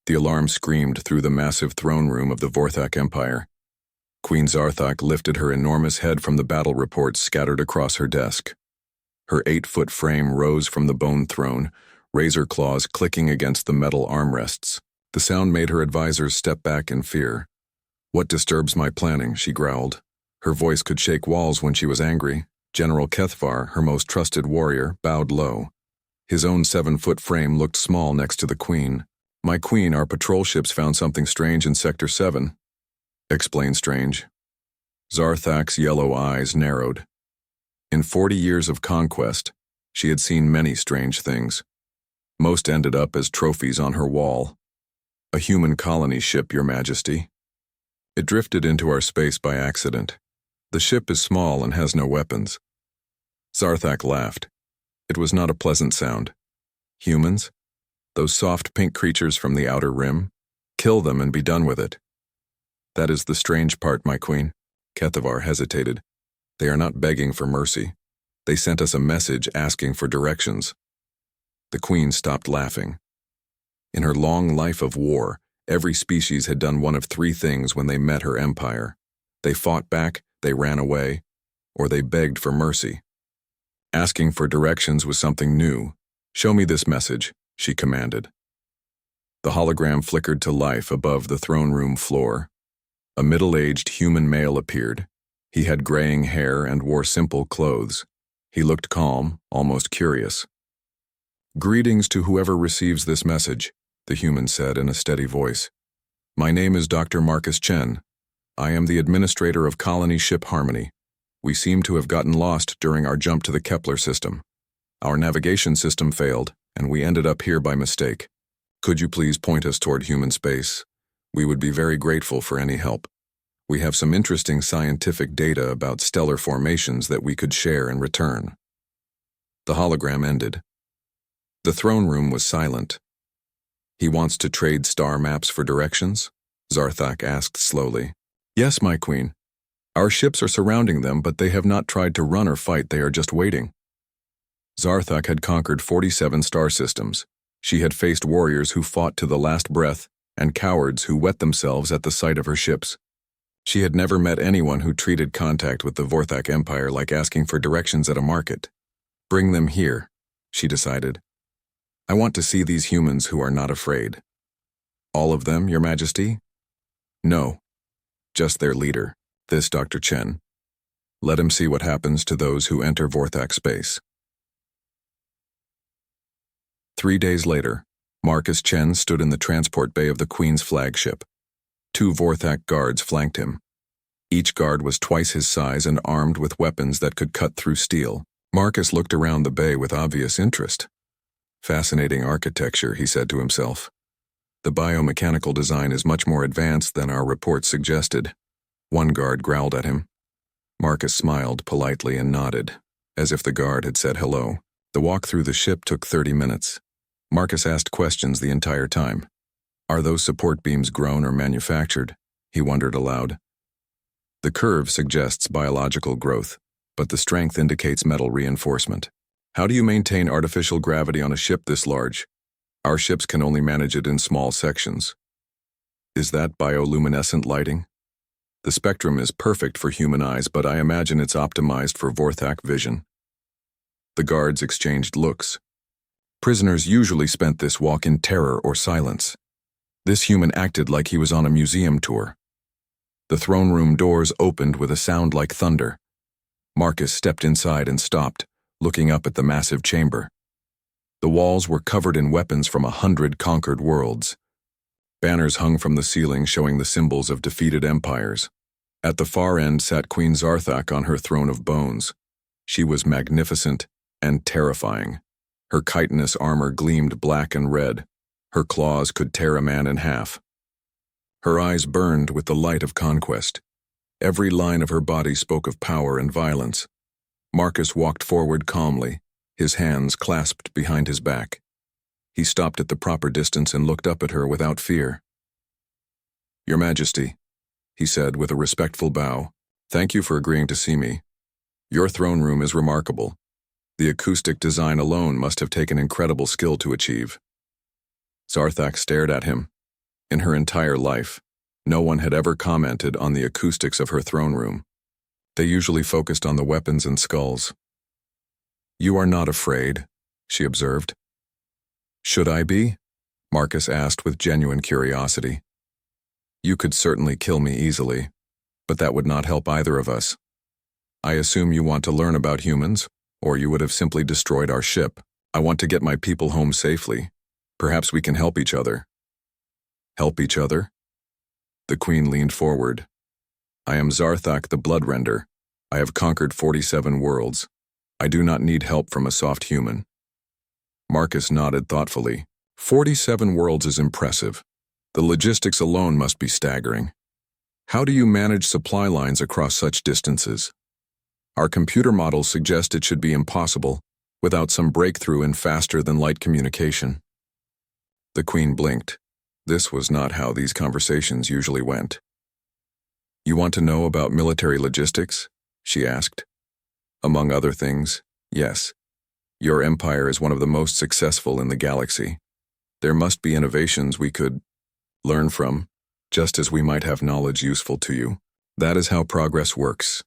The alarm screamed through the massive throne room of the Vorthak Empire. Queen Zarthak lifted her enormous head from the battle reports scattered across her desk. Her 8-foot frame rose from the bone throne, razor claws clicking against the metal armrests. The sound made her advisors step back in fear. "What disturbs my planning?" she growled. Her voice could shake walls when she was angry. General Kethvar, her most trusted warrior, bowed low. His own 7-foot frame looked small next to the Queen. "My Queen, our patrol ships found something strange in Sector 7. "Explain strange." Zarthak's yellow eyes narrowed. In 40 years of conquest, she had seen many strange things. Most ended up as trophies on her wall. "A human colony ship, Your Majesty. It drifted into our space by accident. The ship is small and has no weapons." Zarthak laughed. It was not a pleasant sound. "Humans? Those soft pink creatures from the outer rim? Kill them and be done with it." "That is the strange part, my Queen." Kethvar hesitated. "They are not begging for mercy. They sent us a message asking for directions." The Queen stopped laughing. In her long life of war, every species had done one of 3 things when they met her empire. They fought back, they ran away, or they begged for mercy. Asking for directions was something new. "Show me this message," she commanded. The hologram flickered to life above the throne room floor. A middle-aged human male appeared. He had graying hair and wore simple clothes. He looked calm, almost curious. "Greetings to whoever receives this message," the human said in a steady voice. "My name is Dr. Marcus Chen. I am the administrator of Colony Ship Harmony. We seem to have gotten lost during our jump to the Kepler system. Our navigation system failed, and we ended up here by mistake. Could you please point us toward human space? We would be very grateful for any help. We have some interesting scientific data about stellar formations that we could share in return." The hologram ended. The throne room was silent. "He wants to trade star maps for directions?" Zarthak asked slowly. "Yes, my Queen. Our ships are surrounding them, but they have not tried to run or fight, they are just waiting." Zarthak had conquered 47 star systems. She had faced warriors who fought to the last breath, and cowards who wet themselves at the sight of her ships. She had never met anyone who treated contact with the Vorthak Empire like asking for directions at a market. "Bring them here," she decided. "I want to see these humans who are not afraid." "All of them, Your Majesty?" "No, just their leader, this Dr. Chen. Let him see what happens to those who enter Vorthak space." 3 days later, Marcus Chen stood in the transport bay of the Queen's flagship. 2 Vorthak guards flanked him. Each guard was twice his size and armed with weapons that could cut through steel. Marcus looked around the bay with obvious interest. "Fascinating architecture," he said to himself. "The biomechanical design is much more advanced than our reports suggested." One guard growled at him. Marcus smiled politely and nodded, as if the guard had said hello. The walk through the ship took 30 minutes. Marcus asked questions the entire time. "Are those support beams grown or manufactured?" he wondered aloud. "The curve suggests biological growth, but the strength indicates metal reinforcement. How do you maintain artificial gravity on a ship this large? Our ships can only manage it in small sections." "Is that bioluminescent lighting?" "The spectrum is perfect for human eyes, but I imagine it's optimized for Vorthak vision." The guards exchanged looks. Prisoners usually spent this walk in terror or silence. This human acted like he was on a museum tour. The throne room doors opened with a sound like thunder. Marcus stepped inside and stopped, looking up at the massive chamber. The walls were covered in weapons from 100 conquered worlds. Banners hung from the ceiling showing the symbols of defeated empires. At the far end sat Queen Zarthak on her throne of bones. She was magnificent and terrifying. Her chitinous armor gleamed black and red. Her claws could tear a man in half. Her eyes burned with the light of conquest. Every line of her body spoke of power and violence. Marcus walked forward calmly, his hands clasped behind his back. He stopped at the proper distance and looked up at her without fear. "Your Majesty," he said with a respectful bow, "thank you for agreeing to see me. Your throne room is remarkable. The acoustic design alone must have taken incredible skill to achieve." Zarthak stared at him. In her entire life, no one had ever commented on the acoustics of her throne room. They usually focused on the weapons and skulls. "You are not afraid," she observed. "Should I be?" Marcus asked with genuine curiosity. "You could certainly kill me easily, but that would not help either of us. I assume you want to learn about humans, or you would have simply destroyed our ship. I want to get my people home safely. Perhaps we can help each other." "Help each other?" The Queen leaned forward. "I am Zarthak the Bloodrender. I have conquered 47 worlds. I do not need help from a soft human." Marcus nodded thoughtfully. 47 worlds is impressive. The logistics alone must be staggering. How do you manage supply lines across such distances? Our computer models suggest it should be impossible without some breakthrough in faster-than-light communication. The Queen blinked. This was not how these conversations usually went. "You want to know about military logistics?" she asked. "Among other things, yes. Your empire is one of the most successful in the galaxy. There must be innovations we could learn from, just as we might have knowledge useful to you. That is how progress works.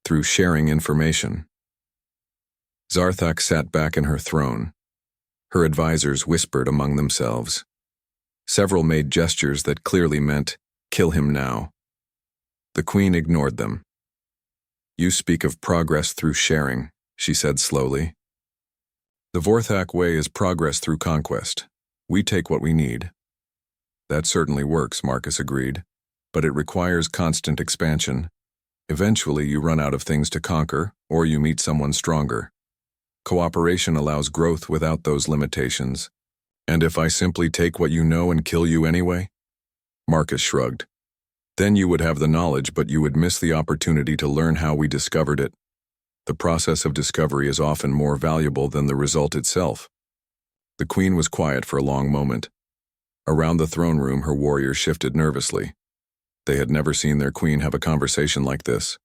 Through sharing information." Zarthak sat back in her throne. Her advisors whispered among themselves. Several made gestures that clearly meant, "Kill him now." The Queen ignored them. "You speak of progress through sharing," she said slowly. "The Vorthak way is progress through conquest. We take what we need." "That certainly works," Marcus agreed, "but it requires constant expansion. Eventually you run out of things to conquer, or you meet someone stronger. Cooperation allows growth without those limitations. And if I simply take what you know and kill you anyway?" Marcus shrugged. "Then you would have the knowledge, but you would miss the opportunity to learn how we discovered it. The process of discovery is often more valuable than the result itself." The Queen was quiet for a long moment. Around the throne room, her warriors shifted nervously. They had never seen their queen have a conversation like this.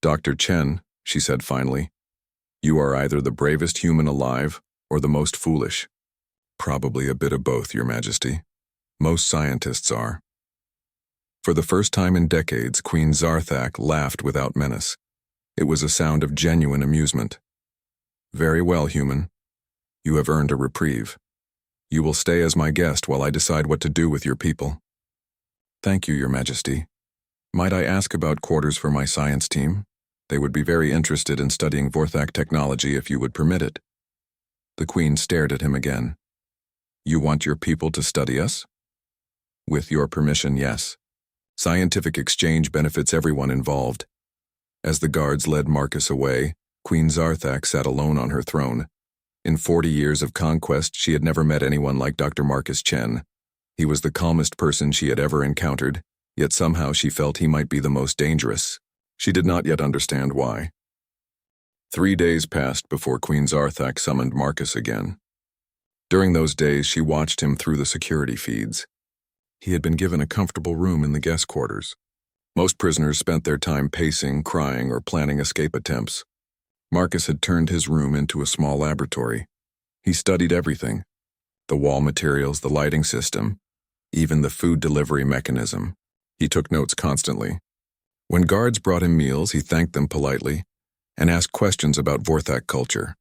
"Dr. Chen," she said finally, "you are either the bravest human alive or the most foolish." "Probably a bit of both, Your Majesty. Most scientists are." For the first time in decades, Queen Zarthak laughed without menace. It was a sound of genuine amusement. "Very well, human. You have earned a reprieve. You will stay as my guest while I decide what to do with your people." "Thank you, Your Majesty. Might I ask about quarters for my science team? They would be very interested in studying Vorthak technology if you would permit it." The Queen stared at him again. "You want your people to study us?" "With your permission, yes. Scientific exchange benefits everyone involved." As the guards led Marcus away, Queen Zarthak sat alone on her throne. In 40 years of conquest, she had never met anyone like Dr. Marcus Chen. He was the calmest person she had ever encountered, yet somehow she felt he might be the most dangerous. She did not yet understand why. 3 days passed before Queen Zarthak summoned Marcus again. During those days, she watched him through the security feeds. He had been given a comfortable room in the guest quarters. Most prisoners spent their time pacing, crying, or planning escape attempts. Marcus had turned his room into a small laboratory. He studied everything: the wall materials, the lighting system, even the food delivery mechanism. He took notes constantly. When guards brought him meals, he thanked them politely and asked questions about Vorthak culture.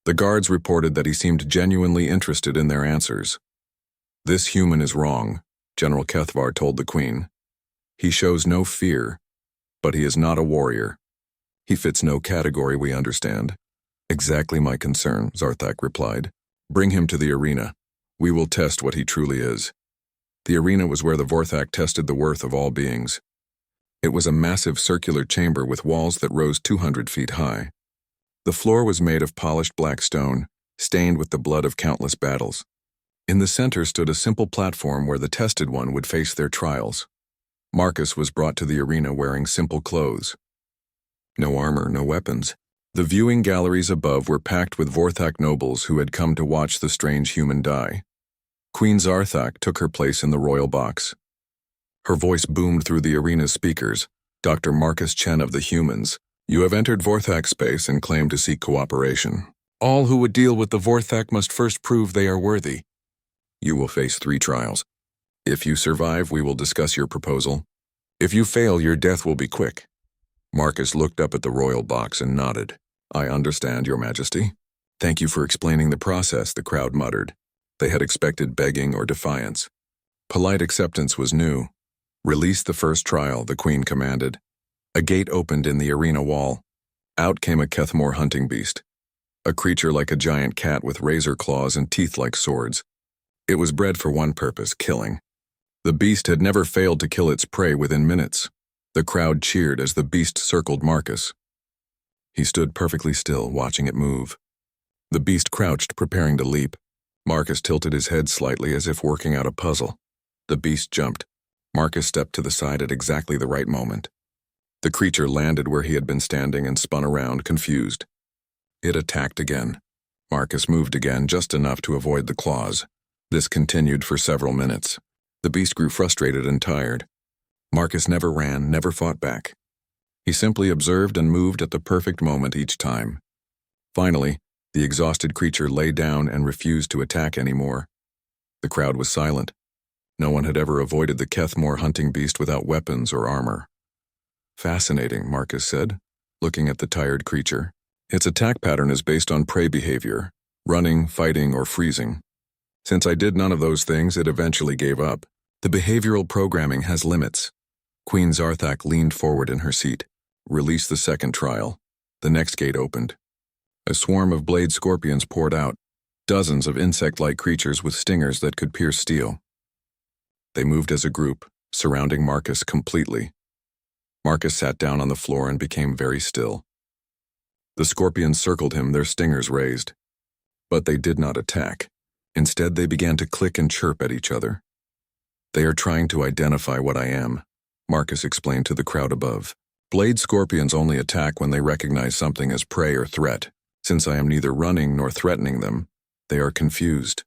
The guards reported that he seemed genuinely interested in their answers. "This human is wrong," General Kethvar told the Queen. "He shows no fear, but he is not a warrior. He fits no category we understand." "Exactly my concern," Zarthak replied. "Bring him to the arena. We will test what he truly is." The arena was where the Vorthak tested the worth of all beings. It was a massive circular chamber with walls that rose 200 feet high. The floor was made of polished black stone, stained with the blood of countless battles. In the center stood a simple platform where the tested one would face their trials. Marcus was brought to the arena wearing simple clothes. No armor, no weapons. The viewing galleries above were packed with Vorthak nobles who had come to watch the strange human die. Queen Zarthak took her place in the royal box. Her voice boomed through the arena's speakers. "Dr. Marcus Chen of the humans, you have entered Vorthak space and claim to seek cooperation. All who would deal with the Vorthak must first prove they are worthy. You will face 3 trials. If you survive, we will discuss your proposal. If you fail, your death will be quick. Marcus looked up at the royal box and nodded. I understand, Your Majesty. Thank you for explaining the process, the crowd muttered. They had expected begging or defiance. Polite acceptance was new. Release the first trial, the Queen commanded. A gate opened in the arena wall. Out came a Kethmore hunting beast. A creature like a giant cat with razor claws and teeth like swords. It was bred for one purpose, killing. The beast had never failed to kill its prey within minutes. The crowd cheered as the beast circled Marcus. He stood perfectly still, watching it move. The beast crouched, preparing to leap. Marcus tilted his head slightly as if working out a puzzle. The beast jumped. Marcus stepped to the side at exactly the right moment. The creature landed where he had been standing and spun around, confused. It attacked again. Marcus moved again, just enough to avoid the claws. This continued for several minutes. The beast grew frustrated and tired. Marcus never ran, never fought back. He simply observed and moved at the perfect moment each time. Finally, the exhausted creature lay down and refused to attack anymore. The crowd was silent. No one had ever avoided the Kethmore hunting beast without weapons or armor. Fascinating, Marcus said, looking at the tired creature. Its attack pattern is based on prey behavior, running, fighting, or freezing. Since I did none of those things, it eventually gave up. The behavioral programming has limits. Queen Zarthak leaned forward in her seat. Release the second trial. The next gate opened. A swarm of blade scorpions poured out, dozens of insect-like creatures with stingers that could pierce steel. They moved as a group, surrounding Marcus completely. Marcus sat down on the floor and became very still. The scorpions circled him, their stingers raised. But they did not attack. Instead, they began to click and chirp at each other. They are trying to identify what I am, Marcus explained to the crowd above. Blade scorpions only attack when they recognize something as prey or threat. Since I am neither running nor threatening them, they are confused.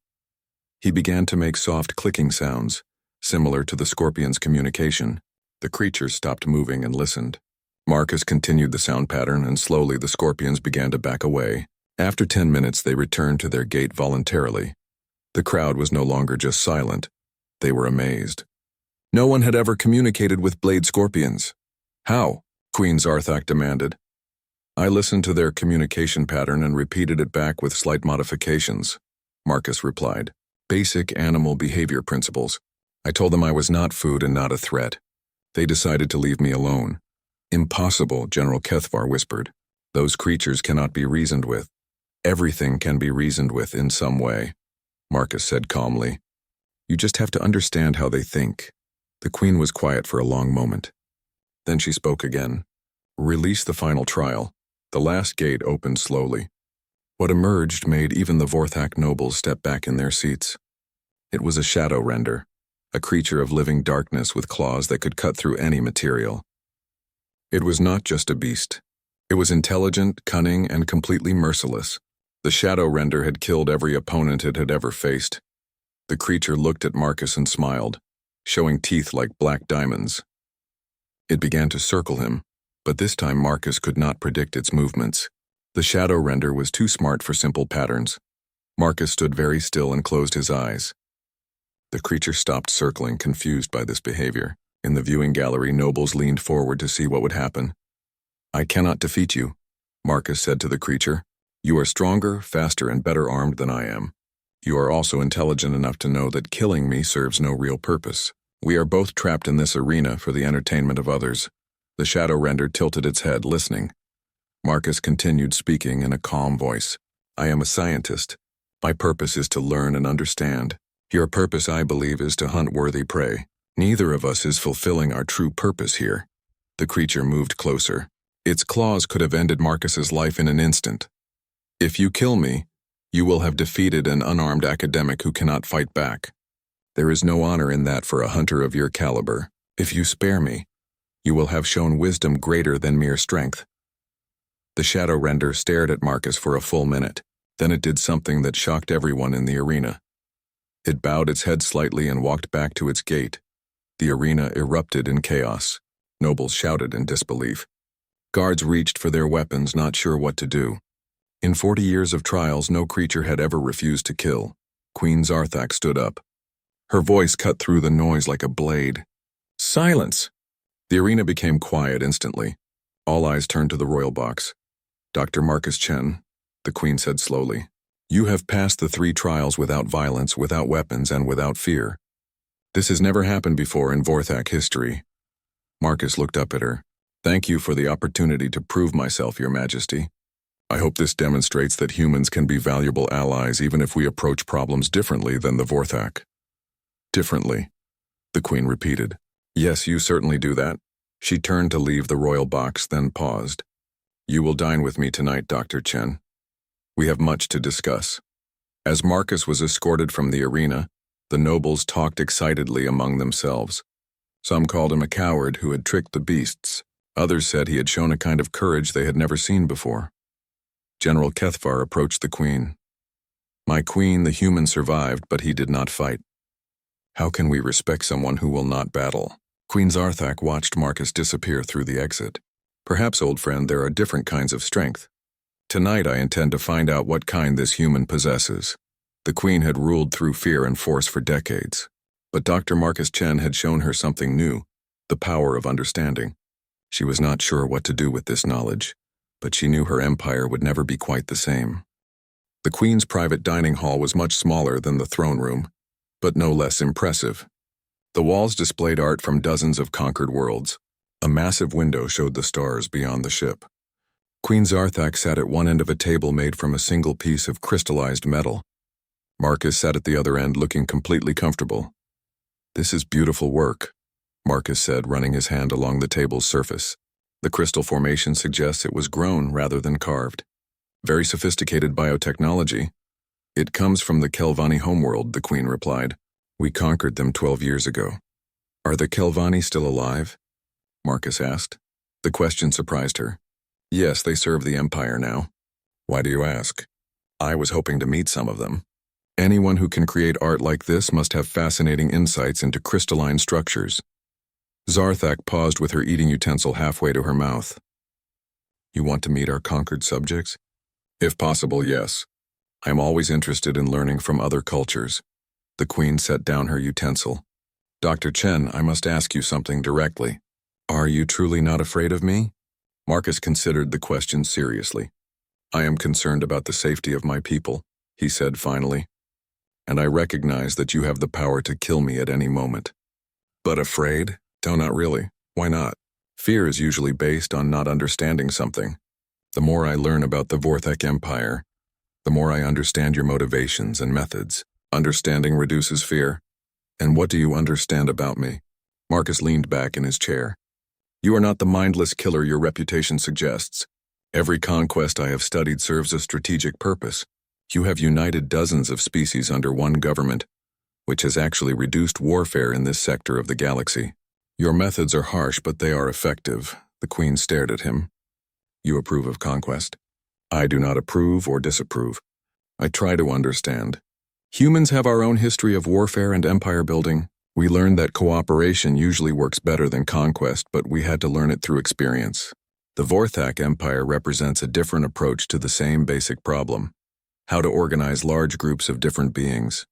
He began to make soft clicking sounds, similar to the scorpion's communication. The creatures stopped moving and listened. Marcus continued the sound pattern, and slowly the scorpions began to back away. After 10 minutes, they returned to their gate voluntarily. The crowd was no longer just silent. They were amazed. No one had ever communicated with blade scorpions. How? Queen Zarthak demanded. I listened to their communication pattern and repeated it back with slight modifications, Marcus replied. Basic animal behavior principles. I told them I was not food and not a threat. They decided to leave me alone. Impossible, General Kethvar whispered. Those creatures cannot be reasoned with. Everything can be reasoned with in some way, Marcus said calmly. You just have to understand how they think. The Queen was quiet for a long moment. Then she spoke again. Release the final trial. The last gate opened slowly. What emerged made even the Vorthak nobles step back in their seats. It was a shadow render, a creature of living darkness with claws that could cut through any material. It was not just a beast. It was intelligent, cunning, and completely merciless. The shadow render had killed every opponent it had ever faced. The creature looked at Marcus and smiled, showing teeth like black diamonds. It began to circle him, but this time Marcus could not predict its movements. The shadow render was too smart for simple patterns. Marcus stood very still and closed his eyes. The creature stopped circling, confused by this behavior. In the viewing gallery, nobles leaned forward to see what would happen. I cannot defeat you, Marcus said to the creature. You are stronger, faster, and better armed than I am. You are also intelligent enough to know that killing me serves no real purpose. We are both trapped in this arena for the entertainment of others. The shadow render tilted its head, listening. Marcus continued speaking in a calm voice. I am a scientist. My purpose is to learn and understand. Your purpose, I believe, is to hunt worthy prey. Neither of us is fulfilling our true purpose here. The creature moved closer. Its claws could have ended Marcus's life in an instant. If you kill me, you will have defeated an unarmed academic who cannot fight back. There is no honor in that for a hunter of your caliber. If you spare me, you will have shown wisdom greater than mere strength. The shadow render stared at Marcus for a full minute. Then it did something that shocked everyone in the arena. It bowed its head slightly and walked back to its gate. The arena erupted in chaos. Nobles shouted in disbelief. Guards reached for their weapons, not sure what to do. In 40 years of trials, no creature had ever refused to kill. Queen Zarthak stood up. Her voice cut through the noise like a blade. Silence! The arena became quiet instantly. All eyes turned to the royal box. Dr. Marcus Chen, the Queen said slowly, you have passed the 3 trials without violence, without weapons, and without fear. This has never happened before in Vorthak history. Marcus looked up at her. Thank you for the opportunity to prove myself, Your Majesty. I hope this demonstrates that humans can be valuable allies even if we approach problems differently than the Vorthak. Differently, the Queen repeated. Yes, you certainly do that. She turned to leave the royal box, then paused. You will dine with me tonight, Dr. Chen. We have much to discuss. As Marcus was escorted from the arena, the nobles talked excitedly among themselves. Some called him a coward who had tricked the beasts. Others said he had shown a kind of courage they had never seen before. General Kethvar approached the Queen. My Queen, the human survived, but he did not fight. How can we respect someone who will not battle? Queen Zarthak watched Marcus disappear through the exit. Perhaps, old friend, there are different kinds of strength. Tonight I intend to find out what kind this human possesses. The Queen had ruled through fear and force for decades. But Dr. Marcus Chen had shown her something new, the power of understanding. She was not sure what to do with this knowledge, but she knew her empire would never be quite the same. The Queen's private dining hall was much smaller than the throne room, but no less impressive. The walls displayed art from dozens of conquered worlds. A massive window showed the stars beyond the ship. Queen Zarthak sat at one end of a table made from a single piece of crystallized metal. Marcus sat at the other end looking completely comfortable. This is beautiful work, Marcus said, running his hand along the table's surface. The crystal formation suggests it was grown rather than carved. Very sophisticated biotechnology. It comes from the Kelvani homeworld, the Queen replied. We conquered them 12 years ago. Are the Kelvani still alive? Marcus asked. The question surprised her. Yes, they serve the Empire now. Why do you ask? I was hoping to meet some of them. Anyone who can create art like this must have fascinating insights into crystalline structures. Zarthak paused with her eating utensil halfway to her mouth. You want to meet our conquered subjects? If possible, yes. I am always interested in learning from other cultures. The Queen set down her utensil. Dr. Chen, I must ask you something directly. Are you truly not afraid of me? Marcus considered the question seriously. I am concerned about the safety of my people, he said finally. And I recognize that you have the power to kill me at any moment. But afraid? No, not really. Why not? Fear is usually based on not understanding something. The more I learn about the Vorthak Empire, the more I understand your motivations and methods. Understanding reduces fear. And what do you understand about me? Marcus leaned back in his chair. You are not the mindless killer your reputation suggests. Every conquest I have studied serves a strategic purpose. You have united dozens of species under one government, which has actually reduced warfare in this sector of the galaxy. Your methods are harsh, but they are effective. The Queen stared at him. You approve of conquest? I do not approve or disapprove. I try to understand. Humans have our own history of warfare and empire building. We learned that cooperation usually works better than conquest, but we had to learn it through experience. The Vorthak Empire represents a different approach to the same basic problem: how to organize large groups of different beings.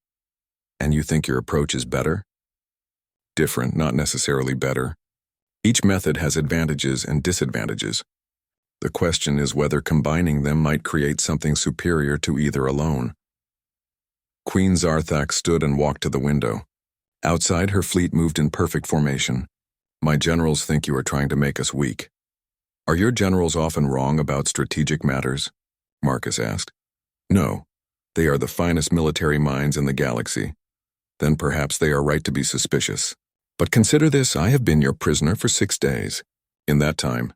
And you think your approach is better? Different, not necessarily better. Each method has advantages and disadvantages. The question is whether combining them might create something superior to either alone. Queen Zarthak stood and walked to the window. Outside, her fleet moved in perfect formation. My generals think you are trying to make us weak. Are your generals often wrong about strategic matters? Marcus asked. No, they are the finest military minds in the galaxy. Then perhaps they are right to be suspicious. But consider this, I have been your prisoner for 6 days. In that time,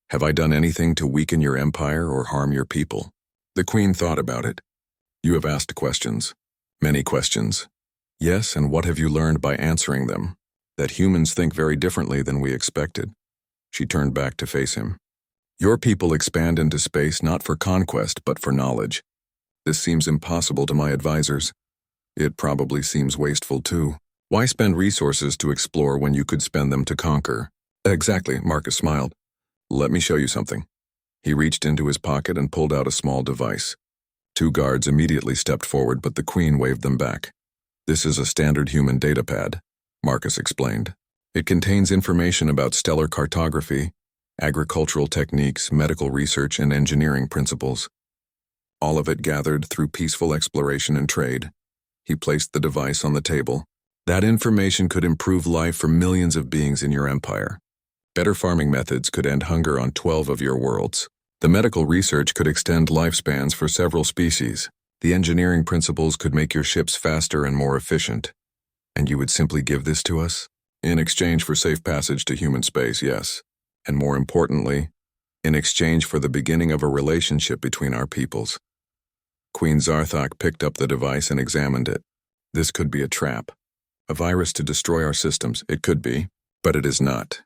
have I done anything to weaken your empire or harm your people? The Queen thought about it. You have asked questions. Many questions. Yes, and what have you learned by answering them? That humans think very differently than we expected. She turned back to face him. Your people expand into space not for conquest, but for knowledge. This seems impossible to my advisors. It probably seems wasteful too. Why spend resources to explore when you could spend them to conquer? Exactly, Marcus smiled. Let me show you something. He reached into his pocket and pulled out a small device. 2 guards immediately stepped forward, but the Queen waved them back. This is a standard human datapad, Marcus explained. It contains information about stellar cartography, agricultural techniques, medical research, and engineering principles. All of it gathered through peaceful exploration and trade. He placed the device on the table. That information could improve life for millions of beings in your empire. Better farming methods could end hunger on 12 of your worlds. The medical research could extend lifespans for several species. The engineering principles could make your ships faster and more efficient. And you would simply give this to us? In exchange for safe passage to human space, yes. And more importantly, in exchange for the beginning of a relationship between our peoples. Queen Zarthok picked up the device and examined it. This could be a trap. A virus to destroy our systems. It could be, but it is not.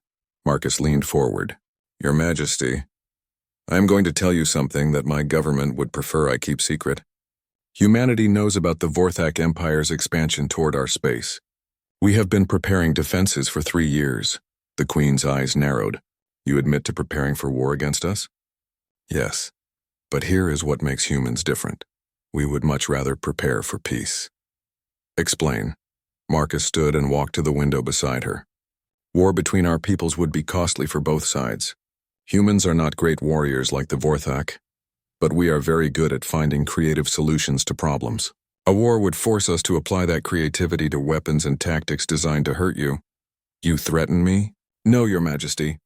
Marcus leaned forward. Your Majesty, I am going to tell you something that my government would prefer I keep secret. Humanity knows about the Vorthak Empire's expansion toward our space. We have been preparing defenses for 3 years. The Queen's eyes narrowed. You admit to preparing for war against us? Yes. But here is what makes humans different. We would much rather prepare for peace. Explain. Marcus stood and walked to the window beside her. War between our peoples would be costly for both sides. Humans are not great warriors like the Vorthak, but we are very good at finding creative solutions to problems. A war would force us to apply that creativity to weapons and tactics designed to hurt you. You threaten me? No, Your Majesty.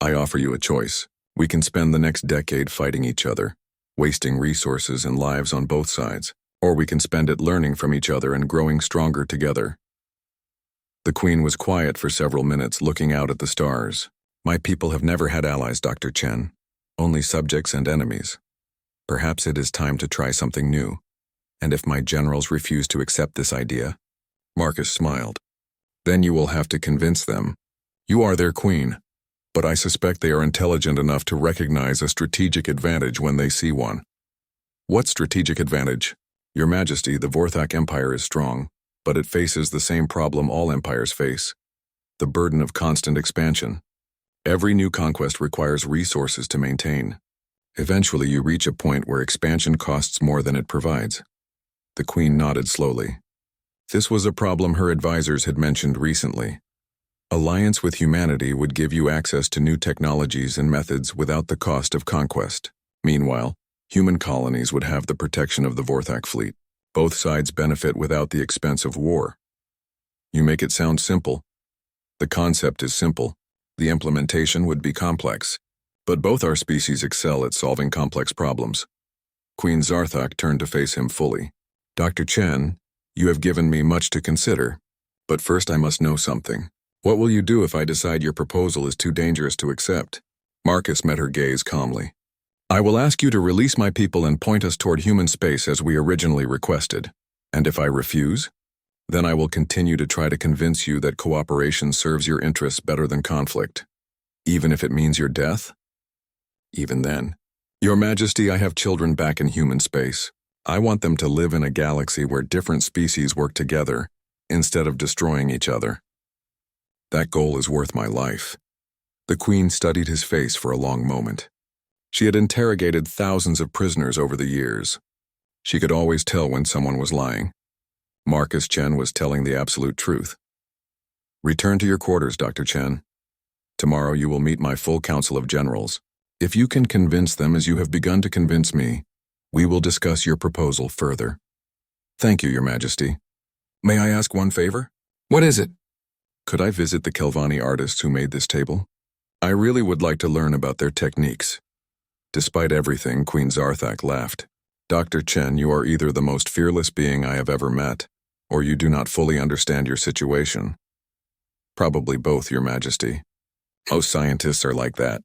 I offer you a choice. We can spend the next decade fighting each other, wasting resources and lives on both sides, or we can spend it learning from each other and growing stronger together. The Queen was quiet for several minutes, looking out at the stars. My people have never had allies, Dr. Chen. Only subjects and enemies. Perhaps it is time to try something new. And if my generals refuse to accept this idea? Marcus smiled. Then you will have to convince them. You are their queen. But I suspect they are intelligent enough to recognize a strategic advantage when they see one. What strategic advantage? Your Majesty, the Vorthak Empire is strong, but it faces the same problem all empires face. The burden of constant expansion. Every new conquest requires resources to maintain. Eventually you reach a point where expansion costs more than it provides. The Queen nodded slowly. This was a problem her advisors had mentioned recently. Alliance with humanity would give you access to new technologies and methods without the cost of conquest. Meanwhile, human colonies would have the protection of the Vorthak fleet. Both sides benefit without the expense of war. You make it sound simple. The concept is simple. The implementation would be complex. But both our species excel at solving complex problems. Queen Zarthok turned to face him fully. Dr. Chen, you have given me much to consider. But first I must know something. What will you do if I decide your proposal is too dangerous to accept? Marcus met her gaze calmly. I will ask you to release my people and point us toward human space as we originally requested. And if I refuse? Then I will continue to try to convince you that cooperation serves your interests better than conflict. Even if it means your death? Even then. Your Majesty, I have children back in human space. I want them to live in a galaxy where different species work together, instead of destroying each other. That goal is worth my life. The Queen studied his face for a long moment. She had interrogated thousands of prisoners over the years. She could always tell when someone was lying. Marcus Chen was telling the absolute truth. Return to your quarters, Dr. Chen. Tomorrow you will meet my full council of generals. If you can convince them as you have begun to convince me, we will discuss your proposal further. Thank you, Your Majesty. May I ask one favor? What is it? Could I visit the Kelvani artists who made this table? I really would like to learn about their techniques. Despite everything, Queen Zarthak laughed. Dr. Chen, you are either the most fearless being I have ever met, or you do not fully understand your situation. Probably both, Your Majesty. Most scientists are like that.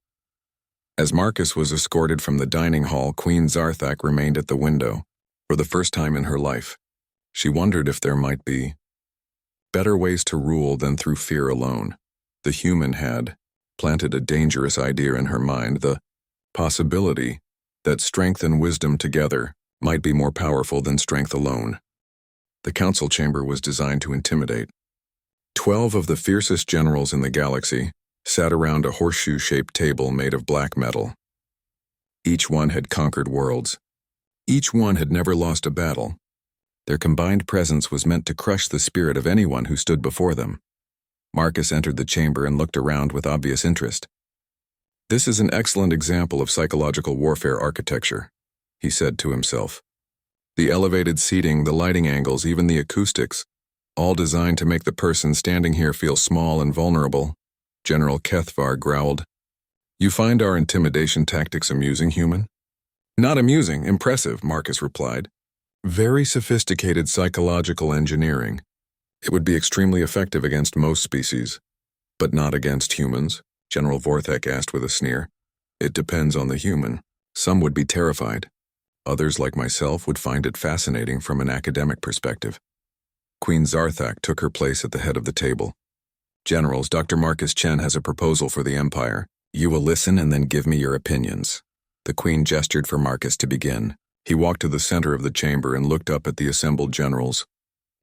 As Marcus was escorted from the dining hall, Queen Zarthak remained at the window, for the first time in her life. She wondered if there might be better ways to rule than through fear alone. The human had planted a dangerous idea in her mind, the possibility that strength and wisdom together might be more powerful than strength alone. The council chamber was designed to intimidate. 12 of the fiercest generals in the galaxy sat around a horseshoe-shaped table made of black metal. Each one had conquered worlds. Each one had never lost a battle. Their combined presence was meant to crush the spirit of anyone who stood before them. Marcus entered the chamber and looked around with obvious interest. "This is an excellent example of psychological warfare architecture," he said to himself. "The elevated seating, the lighting angles, even the acoustics, all designed to make the person standing here feel small and vulnerable." General Kethvar growled. "You find our intimidation tactics amusing, human?" "Not amusing, impressive," Marcus replied. "Very sophisticated psychological engineering. It would be extremely effective against most species, but not against humans," General Vorthek asked with a sneer. "It depends on the human. Some would be terrified. Others, like myself, would find it fascinating from an academic perspective." Queen Zarthak took her place at the head of the table. "Generals, Dr. Marcus Chen has a proposal for the Empire. You will listen and then give me your opinions." The Queen gestured for Marcus to begin. He walked to the center of the chamber and looked up at the assembled generals.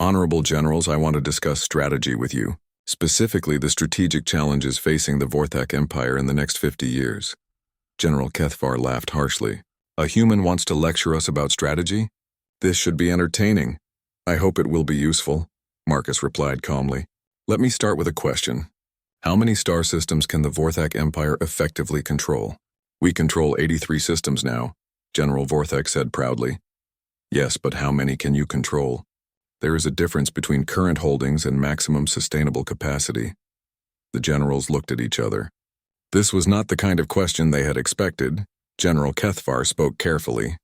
"Honorable generals, I want to discuss strategy with you, specifically the strategic challenges facing the Vorthak Empire in the next 50 years. General Kethvar laughed harshly. "A human wants to lecture us about strategy? This should be entertaining. I hope it will be useful," Marcus replied calmly. "Let me start with a question. How many star systems can the Vorthak Empire effectively control?" "We control 83 systems now," General Vorthek said proudly. "Yes, but how many can you control? There is a difference between current holdings and maximum sustainable capacity." The generals looked at each other. This was not the kind of question they had expected. General Kethvar spoke carefully.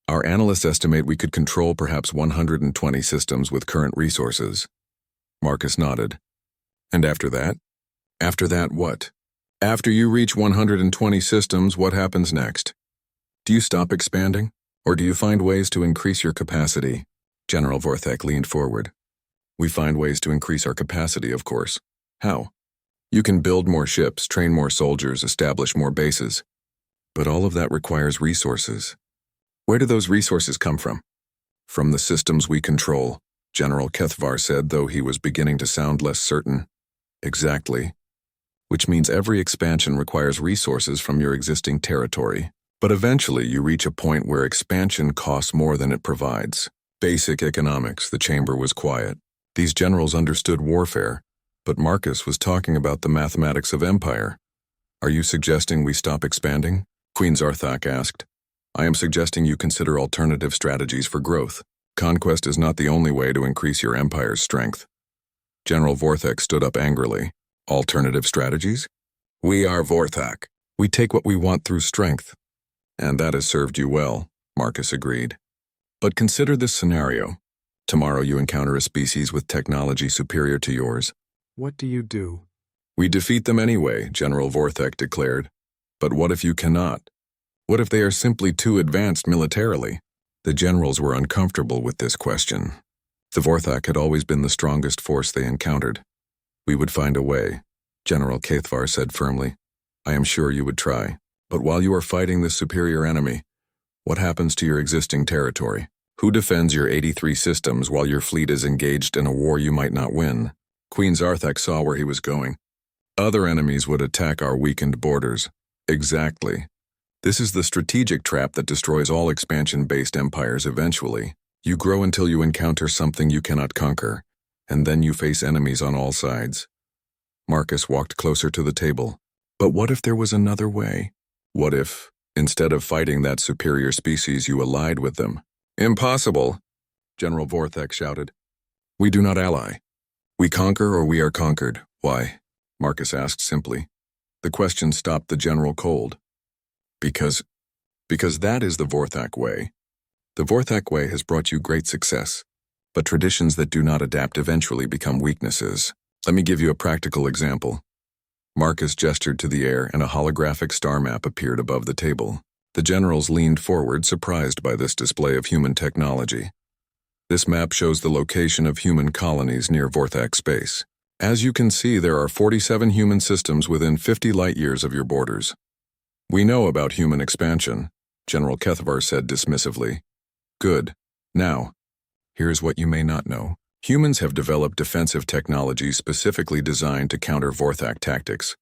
"Our analysts estimate we could control perhaps 120 systems with current resources." Marcus nodded. "And after that?" "After that what? After you reach 120 systems, what happens next? Do you stop expanding, or do you find ways to increase your capacity?" General Vorthek leaned forward. "We find ways to increase our capacity, of course. How? You can build more ships, train more soldiers, establish more bases. But all of that requires resources. Where do those resources come from?" "From the systems we control," General Kethvar said, though he was beginning to sound less certain. "Exactly. Which means every expansion requires resources from your existing territory. But eventually you reach a point where expansion costs more than it provides." Basic economics. The chamber was quiet. These generals understood warfare, but Marcus was talking about the mathematics of empire. "Are you suggesting we stop expanding?" Queen Zarthak asked. "I am suggesting you consider alternative strategies for growth. Conquest is not the only way to increase your empire's strength." General Vorthek stood up angrily. "Alternative strategies? We are Vorthak. We take what we want through strength." "And that has served you well," Marcus agreed. "But consider this scenario. Tomorrow you encounter a species with technology superior to yours. What do you do?" "We defeat them anyway," General Vorthek declared. "But what if you cannot? What if they are simply too advanced militarily?" The generals were uncomfortable with this question. The Vorthak had always been the strongest force they encountered. "We would find a way," General Kethvar said firmly. "I am sure you would try. But while you are fighting this superior enemy, what happens to your existing territory? Who defends your 83 systems while your fleet is engaged in a war you might not win?" Queen Zarthak saw where he was going. "Other enemies would attack our weakened borders." "Exactly. This is the strategic trap that destroys all expansion-based empires eventually. You grow until you encounter something you cannot conquer, and then you face enemies on all sides." Marcus walked closer to the table. "But what if there was another way? What if, instead of fighting that superior species, you allied with them?" "Impossible," General Vorthek shouted. "We do not ally. We conquer or we are conquered." "Why?" Marcus asked simply. The question stopped the general cold. Because that is the Vorthak way. The Vorthak way has brought you great success, but traditions that do not adapt eventually become weaknesses. Let me give you a practical example. Marcus gestured to the air and a holographic star map appeared above the table. The generals leaned forward, surprised by this display of human technology. This map shows the location of human colonies near Vorthak space. As you can see, there are 47 human systems within 50 light-years of your borders. "We know about human expansion," General Kethvar said dismissively. "Good. Now, here's what you may not know. Humans have developed defensive technologies specifically designed to counter Vorthak tactics."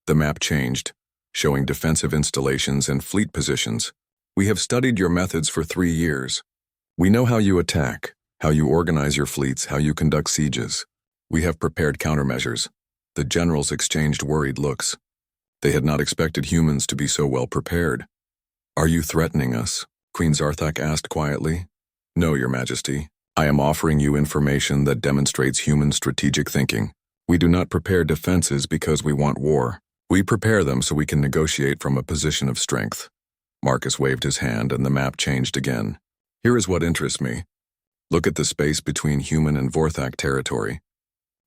The map changed, showing defensive installations and fleet positions. "We have studied your methods for 3 years. We know how you attack, How you organize your fleets, how you conduct sieges. We have prepared countermeasures. The generals exchanged worried looks. They had not expected humans to be so well prepared. Are you threatening us? Queen Zarthak asked quietly. No, Your Majesty. I am offering you information that demonstrates human strategic thinking. We do not prepare defenses because we want war. We prepare them so we can negotiate from a position of strength. Marcus waved his hand and the map changed again. Here is what interests me. Look at the space between human and Vorthak territory.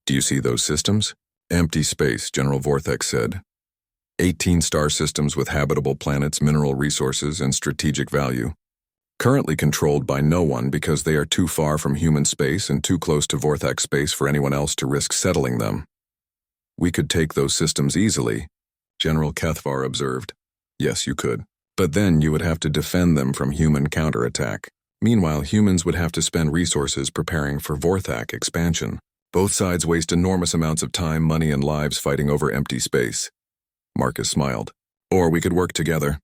Do you see those systems? Empty space, General Vorthak said. 18 star systems with habitable planets, mineral resources, and strategic value. Currently controlled by no one because they are too far from human space and too close to Vorthak space for anyone else to risk settling them. We could take those systems easily, General Kethvar observed. Yes, you could. But then you would have to defend them from human counterattack. Meanwhile, humans would have to spend resources preparing for Vorthak expansion. Both sides waste enormous amounts of time, money, and lives fighting over empty space. Marcus smiled. Or we could work together.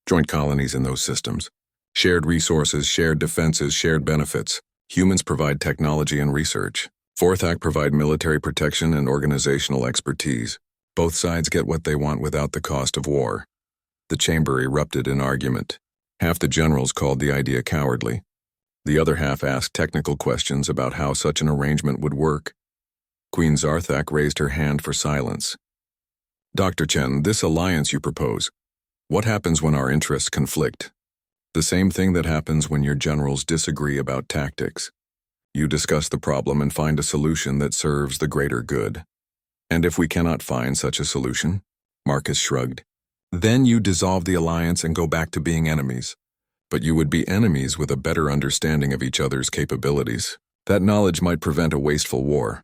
Joint colonies in those systems. Shared resources, shared defenses, shared benefits. Humans provide technology and research. Vorthak provide military protection and organizational expertise. Both sides get what they want without the cost of war. The chamber erupted in argument. Half the generals called the idea cowardly. The other half asked technical questions about how such an arrangement would work. Queen Zarthak raised her hand for silence. Dr. Chen, this alliance you propose, what happens when our interests conflict? The same thing that happens when your generals disagree about tactics. You discuss the problem and find a solution that serves the greater good. And if we cannot find such a solution, Marcus shrugged, then you dissolve the alliance and go back to being enemies. But you would be enemies with a better understanding of each other's capabilities. That knowledge might prevent a wasteful war.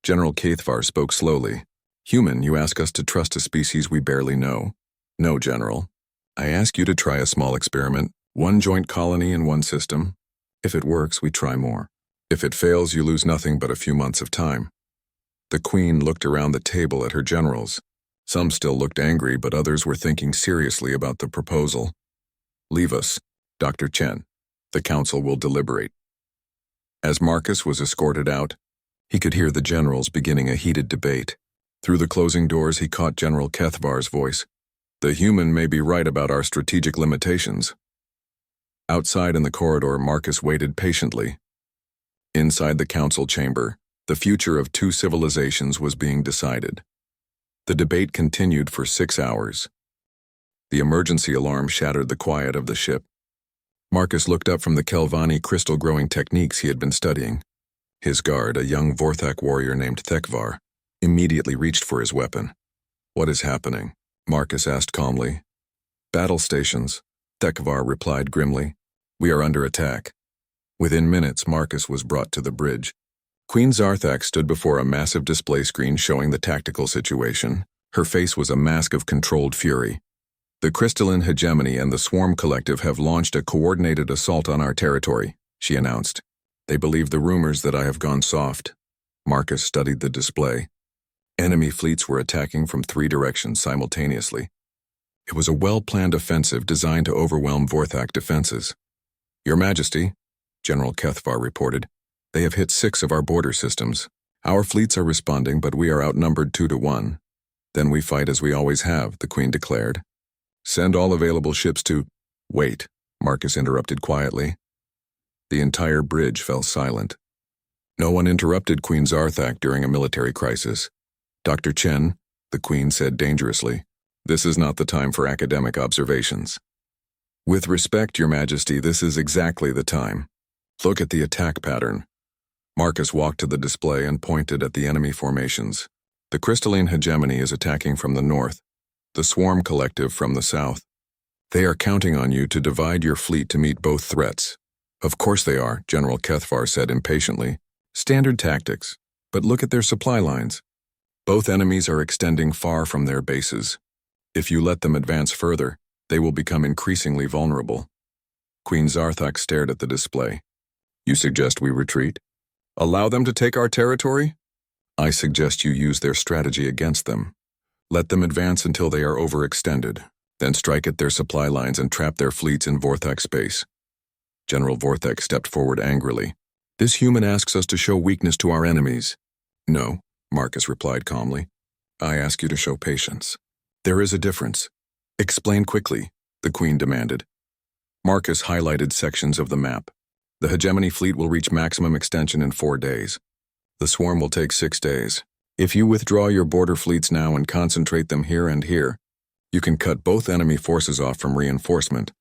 General Kethvar spoke slowly. Human, you ask us to trust a species we barely know. No, General. I ask you to try a small experiment, one joint colony in one system. If it works, we try more. If it fails, you lose nothing but a few months of time. The Queen looked around the table at her generals. Some still looked angry, but others were thinking seriously about the proposal. Leave us, Dr. Chen. The council will deliberate. As Marcus was escorted out, he could hear the generals beginning a heated debate. Through the closing doors, he caught General Kethvar's voice. The human may be right about our strategic limitations. Outside in the corridor, Marcus waited patiently. Inside the council chamber, the future of two civilizations was being decided. The debate continued for 6 hours. The emergency alarm shattered the quiet of the ship. Marcus looked up from the Kelvani crystal-growing techniques he had been studying. His guard, a young Vorthak warrior named Thekvar, immediately reached for his weapon. What is happening? Marcus asked calmly. Battle stations, Thekvar replied grimly. We are under attack. Within minutes, Marcus was brought to the bridge. Queen Zarthak stood before a massive display screen showing the tactical situation. Her face was a mask of controlled fury. The crystalline hegemony and the Swarm Collective have launched a coordinated assault on our territory, she announced. They believe the rumors that I have gone soft. Marcus studied the display. Enemy fleets were attacking from 3 directions simultaneously. It was a well-planned offensive designed to overwhelm Vorthak defenses. Your Majesty, General Kethvar reported, they have hit 6 of our border systems. Our fleets are responding, but we are outnumbered 2 to 1. Then we fight as we always have, the Queen declared. Send all available ships to— Wait, Marcus interrupted quietly. The entire bridge fell silent. No one interrupted Queen Zarthak during a military crisis. Dr. Chen, the Queen said dangerously, this is not the time for academic observations. With respect, Your Majesty, this is exactly the time. Look at the attack pattern. Marcus walked to the display and pointed at the enemy formations. The crystalline hegemony is attacking from the north, the Swarm Collective from the south. They are counting on you to divide your fleet to meet both threats. Of course they are, General Kethvar said impatiently. Standard tactics. But look at their supply lines. Both enemies are extending far from their bases. If you let them advance further, they will become increasingly vulnerable. Queen Zarthak stared at the display. You suggest we retreat? Allow them to take our territory? I suggest you use their strategy against them. Let them advance until they are overextended, then strike at their supply lines and trap their fleets in Vorthak space. General Vorthak stepped forward angrily. This human asks us to show weakness to our enemies. No, Marcus replied calmly. I ask you to show patience. There is a difference. Explain quickly, the Queen demanded. Marcus highlighted sections of the map. The hegemony fleet will reach maximum extension in 4 days. The swarm will take 6 days. If you withdraw your border fleets now and concentrate them here and here, you can cut both enemy forces off from reinforcement.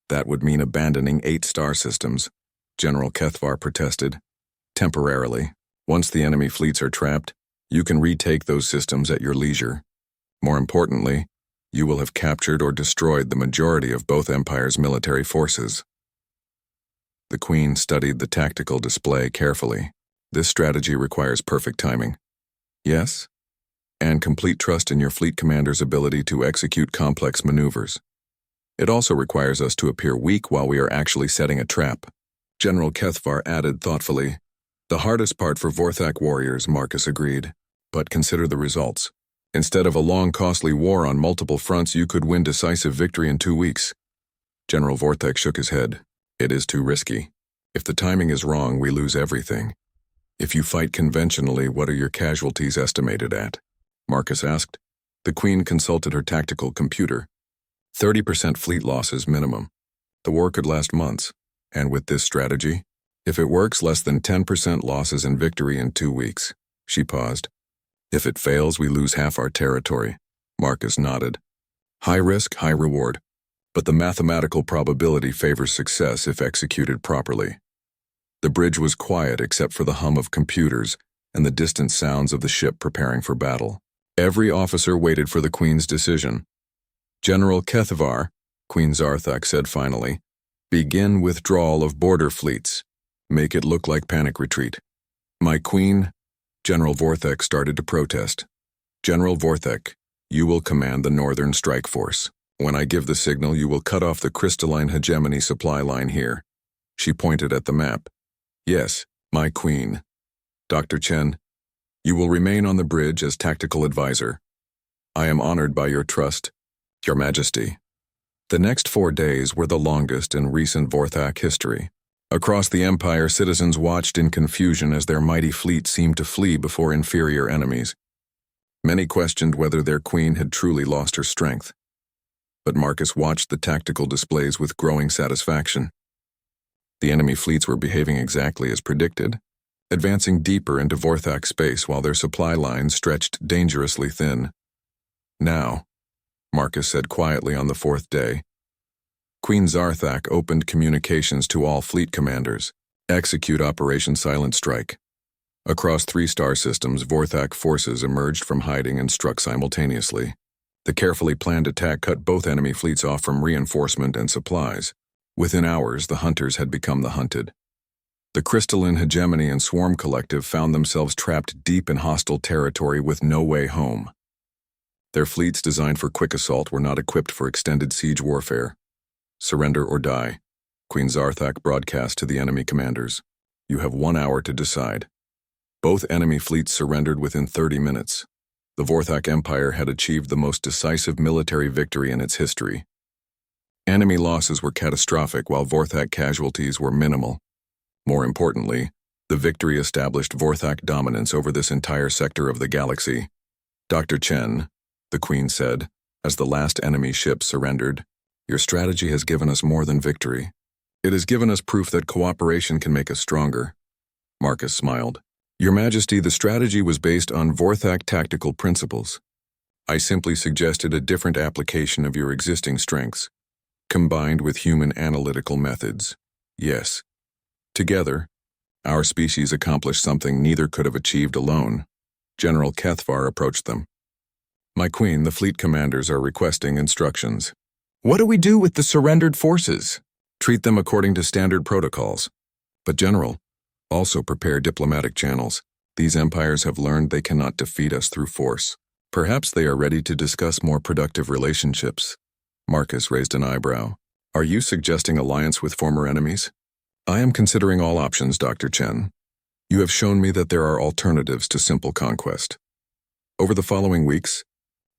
That would mean abandoning 8 star systems, General Kethvar protested. Temporarily. Once the enemy fleets are trapped, you can retake those systems at your leisure. More importantly, you will have captured or destroyed the majority of both empires' military forces. The Queen studied the tactical display carefully. This strategy requires perfect timing. Yes? And complete trust in your fleet commander's ability to execute complex maneuvers. It also requires us to appear weak while we are actually setting a trap. General Kethvar added thoughtfully. The hardest part for Vorthak warriors, Marcus agreed. But consider the results. Instead of a long, costly war on multiple fronts, you could win decisive victory in 2 weeks. General Vorthak shook his head. It is too risky. If the timing is wrong, we lose everything. If you fight conventionally, what are your casualties estimated at? Marcus asked. The Queen consulted her tactical computer. 30% fleet losses minimum. The war could last months. And with this strategy, if it works, less than 10% losses and victory in 2 weeks. She paused. If it fails, we lose half our territory. Marcus nodded. High risk, high reward. But the mathematical probability favors success if executed properly. The bridge was quiet except for the hum of computers and the distant sounds of the ship preparing for battle. Every officer waited for the Queen's decision. General Kethvar, Queen Zarthak said finally, begin withdrawal of border fleets. Make it look like panic retreat. My Queen, General Vorthak started to protest. General Vorthak, you will command the Northern Strike Force. When I give the signal, you will cut off the crystalline hegemony supply line here. She pointed at the map. Yes, my Queen. Dr. Chen, you will remain on the bridge as tactical advisor. I am honored by your trust, Your Majesty. The next 4 days were the longest in recent Vorthak history. Across the Empire, citizens watched in confusion as their mighty fleet seemed to flee before inferior enemies. Many questioned whether their Queen had truly lost her strength. But Marcus watched the tactical displays with growing satisfaction. The enemy fleets were behaving exactly as predicted, advancing deeper into Vorthak space while their supply lines stretched dangerously thin. Now, Marcus said quietly on the 4th day, Queen Zarthak opened communications to all fleet commanders. Execute Operation Silent Strike. Across 3 star systems, Vorthak forces emerged from hiding and struck simultaneously. The carefully planned attack cut both enemy fleets off from reinforcement and supplies. Within hours, the hunters had become the hunted. The Crystalline Hegemony and Swarm Collective found themselves trapped deep in hostile territory with no way home. Their fleets designed for quick assault were not equipped for extended siege warfare. Surrender or die, Queen Zarthak broadcast to the enemy commanders. You have 1 hour to decide. Both enemy fleets surrendered within 30 minutes. The Vorthak Empire had achieved the most decisive military victory in its history. Enemy losses were catastrophic while Vorthak casualties were minimal. More importantly, the victory established Vorthak dominance over this entire sector of the galaxy. Dr. Chen, the Queen said, as the last enemy ship surrendered, your strategy has given us more than victory. It has given us proof that cooperation can make us stronger. Marcus smiled. Your Majesty, the strategy was based on Vorthak tactical principles. I simply suggested a different application of your existing strengths, combined with human analytical methods. Yes. Together, our species accomplished something neither could have achieved alone. General Kethvar approached them. My Queen, the fleet commanders are requesting instructions. What do we do with the surrendered forces? Treat them according to standard protocols. But General, also prepare diplomatic channels. These empires have learned they cannot defeat us through force. Perhaps they are ready to discuss more productive relationships. Marcus raised an eyebrow. Are you suggesting alliance with former enemies? I am considering all options, Dr. Chen. You have shown me that there are alternatives to simple conquest. Over the following weeks,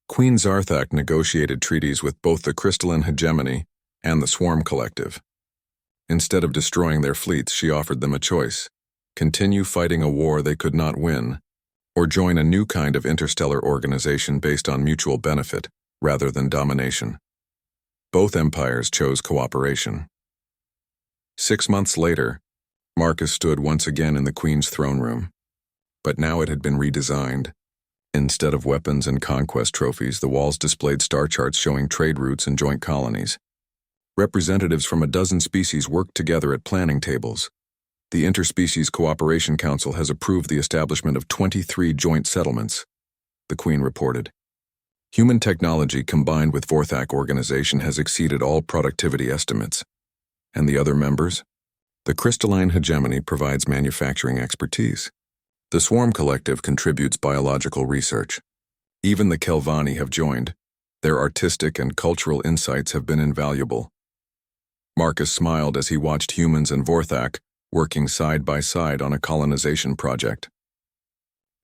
Queen Zarthak negotiated treaties with both the Crystalline Hegemony and the Swarm Collective. Instead of destroying their fleets, she offered them a choice. continue fighting a war they could not win, or join a new kind of interstellar organization based on mutual benefit rather than domination. Both empires chose cooperation. 6 months later, Marcus stood once again in the Queen's throne room, but now it had been redesigned. Instead of weapons and conquest trophies, the walls displayed star charts showing trade routes and joint colonies. Representatives from a dozen species worked together at planning tables. The Interspecies Cooperation Council has approved the establishment of 23 joint settlements, the Queen reported. Human technology combined with Vorthak organization has exceeded all productivity estimates. And the other members? The Crystalline Hegemony provides manufacturing expertise. The Swarm Collective contributes biological research. Even the Kelvani have joined. Their artistic and cultural insights have been invaluable. Marcus smiled as he watched humans and Vorthak working side by side on a colonization project.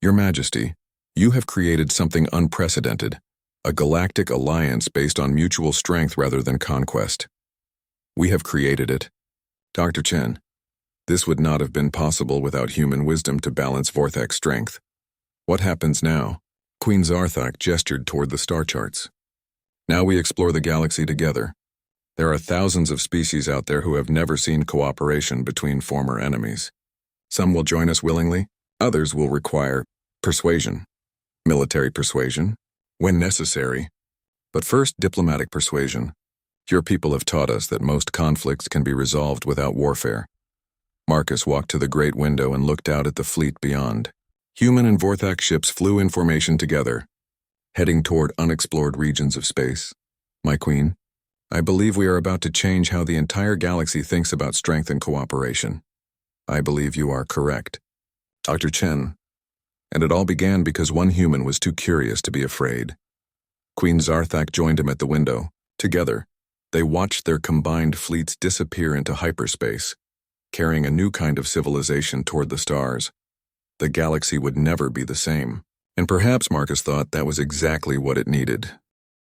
Your Majesty, you have created something unprecedented, a galactic alliance based on mutual strength rather than conquest. We have created it. Dr. Chen, this would not have been possible without human wisdom to balance Vorthak's strength. What happens now? Queen Zarthak gestured toward the star charts. Now we explore the galaxy together. There are thousands of species out there who have never seen cooperation between former enemies. Some will join us willingly, others will require persuasion, military persuasion, when necessary. But first, diplomatic persuasion. Your people have taught us that most conflicts can be resolved without warfare. Marcus walked to the great window and looked out at the fleet beyond. Human and Vorthak ships flew in formation together, heading toward unexplored regions of space. My Queen, I believe we are about to change how the entire galaxy thinks about strength and cooperation. I believe you are correct, Dr. Chen. And it all began because one human was too curious to be afraid. Queen Zarthak joined him at the window. Together, they watched their combined fleets disappear into hyperspace, carrying a new kind of civilization toward the stars. The galaxy would never be the same. And perhaps Marcus thought that was exactly what it needed.